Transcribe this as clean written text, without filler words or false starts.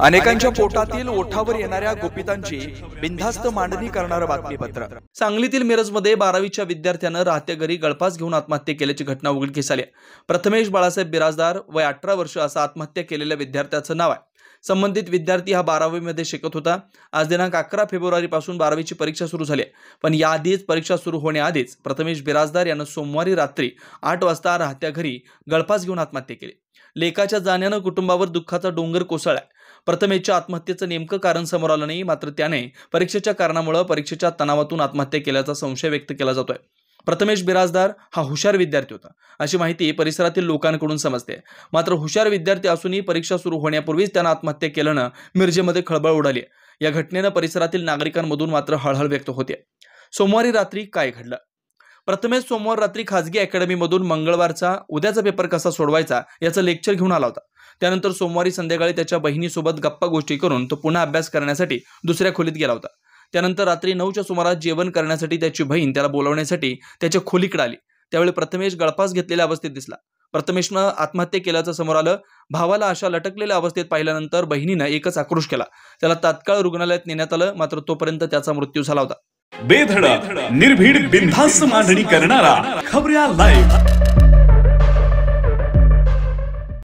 अनेकांच्या पोटातील ओठावर येणाऱ्या गोपितांची बिनधास्त मांडणी करणारं बातमीपत्र। सांगलीतील मिरजमध्ये 12वीच्या विद्यार्थ्यानं राहत्या घरी गळफास घेऊन आत्महत्या केल्याची घटना उघडकीस आली। प्रथमेश बाळासाहेब बिराजदार वय 18 वर्ष असं आत्महत्या केलेल्या विद्यार्थ्याचं नाव आहे। संबंधित विद्यार्थी हा 12वी मध्ये शिकत होता। आज दिनांक 11 फेब्रुवारी पासून 12वीची परीक्षा सुरू झाली आहे, पण याआधीच परीक्षा सुरू होण्याआधीच प्रथमेश बिराजदार यानं सोमवारी रात्री 8 वाजता राहत्या घरी गळफास घेऊन आत्महत्या केली। लेकाच्या जाण्यानं कुटुंबावर दुःखाचा डोंगर कोसळला। प्रथमेशच्या आत्महत्येचं नेमकं कारण समोर आलं नाही, मात्र त्याने परीक्षेच्या कारणामुळे परीक्षेच्या तणावातून आत्महत्या केल्याचा संशय व्यक्त केला जातोय। प्रथमेश बिराजदार हा हुशार विद्यार्थी होता अशी माहिती परिसरातील लोकांकडून समजते। मात्र हुशार विद्यार्थी असूनही परीक्षा सुरू होण्यापूर्वीच त्यानं आत्महत्या केल्यानं मिरजेमध्ये खळबळ उडाली। या घटनेनं परिसरातील नागरिकांमधून मात्र हळहळ व्यक्त होते। सोमवारी रात्री काय घडलं? प्रथमेश सोमवार रात्री खासगी अकॅडमीमधून मंगळवारचा उद्याचा पेपर कसा सोडवायचा याचं लेक्चर घेऊन आला होता। त्यानंतर सोमवारी संध्याकाळी त्याच्या बहिणीसोबत गप्पा गोष्टी करून तो पुन्हा अभ्यास करण्यासाठी दुसऱ्या खोलीत गेला होता। त्यानंतर रात्री 9च्या सुमारास जेवण करण्यासाठी त्याची बहीण त्याला बोलवण्यासाठी त्याच्या खोलीकडे आली। त्यावेळी प्रथमेश गळफास घेतलेल्या अवस्थेत दिसला। प्रथमेशनं आत्महत्या केल्याचं समोर आलं। भावाला अशा लटकलेल्या अवस्थेत पाहिल्यानंतर बहिणीनं एकच आक्रोश केला। त्याला तात्काळ रुग्णालयात नेण्यात आलं, मात्र तोपर्यंत त्याचा मृत्यू झाला होता। बेधडक निर्भीड बिनधास्त मांडणी करणारा खबऱ्या लाईव्ह।